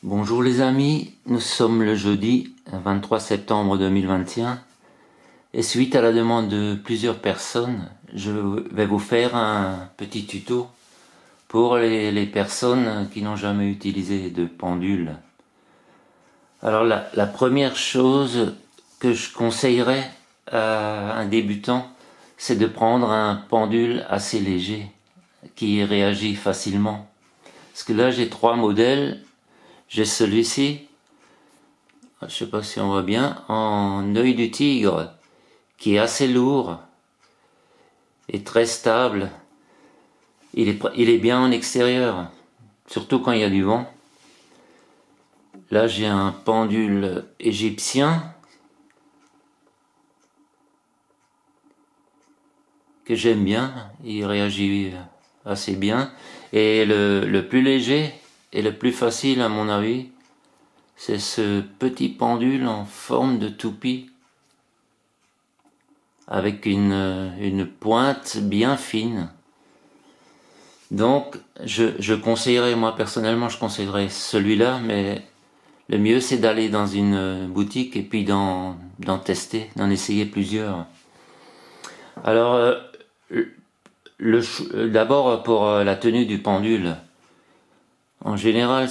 Bonjour les amis, nous sommes le jeudi 23 septembre 2021 et suite à la demande de plusieurs personnes, je vais vous faire un petit tuto pour les personnes qui n'ont jamais utilisé de pendule. Alors la première chose que je conseillerais à un débutant, c'est de prendre un pendule assez léger qui réagit facilement. Parce que là j'ai trois modèles. J'ai celui-ci, je sais pas si on voit bien, en œil du tigre, qui est assez lourd et très stable. Il est bien en extérieur, surtout quand il y a du vent. Là j'ai un pendule égyptien que j'aime bien, il réagit assez bien. Et le plus léger et le plus facile à mon avis, c'est ce petit pendule en forme de toupie avec une pointe bien fine. Donc je conseillerais, moi personnellement je conseillerais celui-là, mais le mieux c'est d'aller dans une boutique et puis d'en tester, d'en essayer plusieurs. Alors d'abord pour la tenue du pendule, en général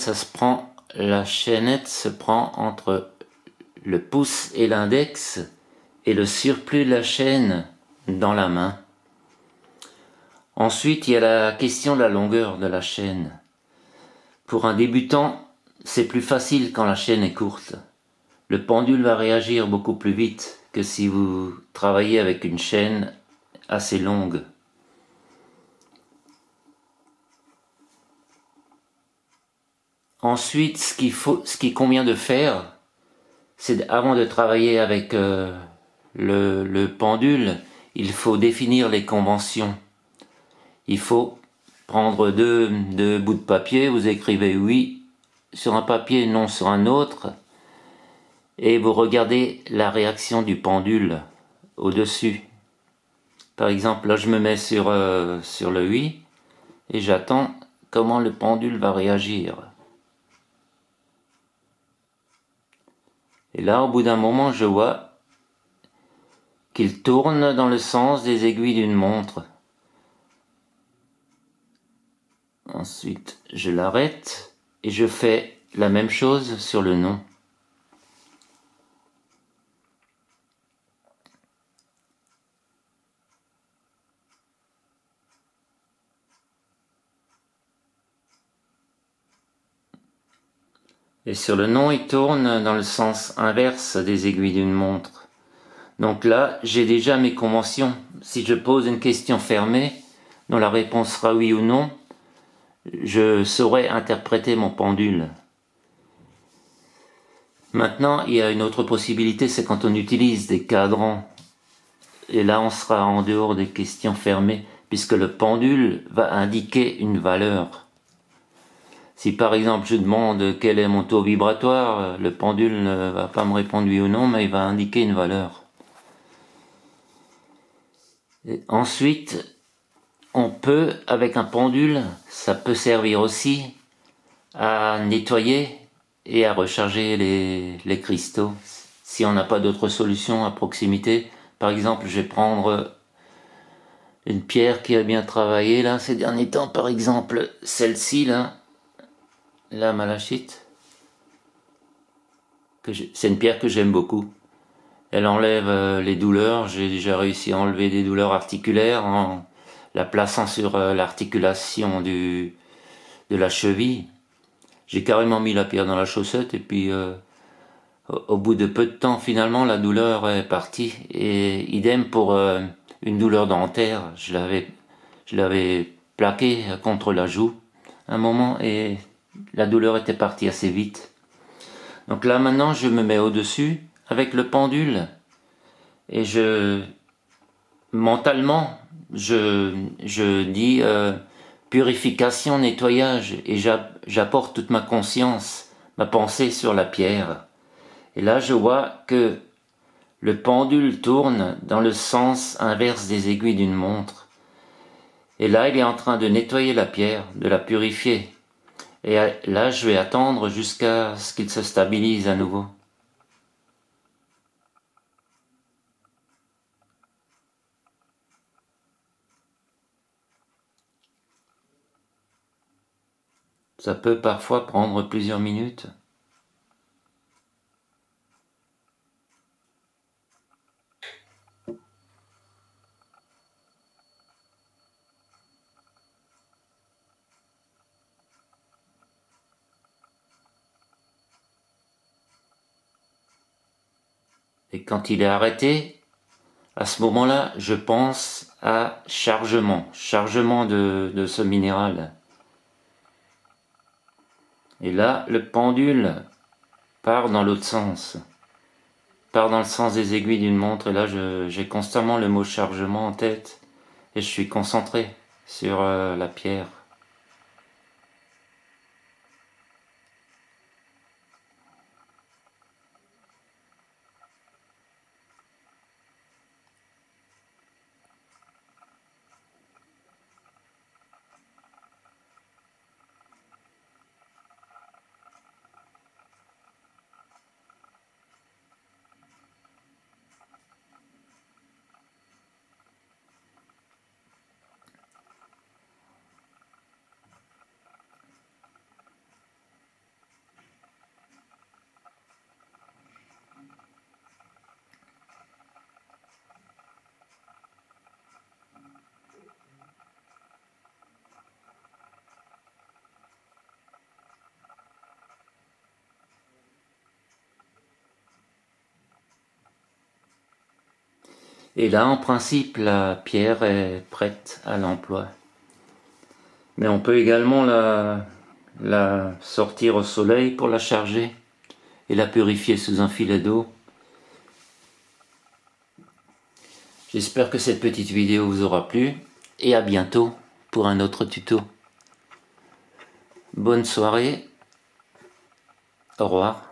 la chaînette se prend entre le pouce et l'index et le surplus de la chaîne dans la main. Ensuite, il y a la question de la longueur de la chaîne. Pour un débutant, c'est plus facile quand la chaîne est courte. Le pendule va réagir beaucoup plus vite que si vous travaillez avec une chaîne assez longue. Ensuite, ce qu'il convient de faire, c'est avant de travailler avec le pendule, il faut définir les conventions. Il faut prendre deux bouts de papier, vous écrivez oui sur un papier, non sur un autre, et vous regardez la réaction du pendule au-dessus. Par exemple, là je me mets sur le oui, et j'attends comment le pendule va réagir. Et là, au bout d'un moment, je vois qu'il tourne dans le sens des aiguilles d'une montre. Ensuite, je l'arrête et je fais la même chose sur le non. Et sur le non, il tourne dans le sens inverse des aiguilles d'une montre. Donc là, j'ai déjà mes conventions. Si je pose une question fermée, dont la réponse sera oui ou non, je saurai interpréter mon pendule. Maintenant, il y a une autre possibilité, c'est quand on utilise des cadrans. Et là, on sera en dehors des questions fermées, puisque le pendule va indiquer une valeur. Si par exemple je demande quel est mon taux vibratoire, le pendule ne va pas me répondre oui ou non, mais il va indiquer une valeur. Et ensuite, on peut, avec un pendule, ça peut servir aussi à nettoyer et à recharger les cristaux. Si on n'a pas d'autre solution à proximité, par exemple, je vais prendre une pierre qui a bien travaillé là ces derniers temps, par exemple celle-ci là, la malachite. C'est une pierre que j'aime beaucoup. Elle enlève les douleurs. J'ai déjà réussi à enlever des douleurs articulaires en la plaçant sur l'articulation de la cheville. J'ai carrément mis la pierre dans la chaussette et puis au bout de peu de temps finalement la douleur est partie. Et idem pour une douleur dentaire. Je l'avais plaqué contre la joue un moment et la douleur était partie assez vite. Donc là maintenant je me mets au-dessus avec le pendule et mentalement je dis purification, nettoyage, et j'apporte toute ma conscience, ma pensée sur la pierre. Et là je vois que le pendule tourne dans le sens inverse des aiguilles d'une montre. Et là il est en train de nettoyer la pierre, de la purifier. Et là, je vais attendre jusqu'à ce qu'il se stabilise à nouveau. Ça peut parfois prendre plusieurs minutes. Et quand il est arrêté, à ce moment-là, je pense à chargement de ce minéral. Et là, le pendule part dans l'autre sens, part dans le sens des aiguilles d'une montre. Et là, j'ai constamment le mot chargement en tête et je suis concentré sur la pierre. Et là, en principe, la pierre est prête à l'emploi. Mais on peut également la sortir au soleil pour la charger et la purifier sous un filet d'eau. J'espère que cette petite vidéo vous aura plu et à bientôt pour un autre tuto. Bonne soirée, au revoir.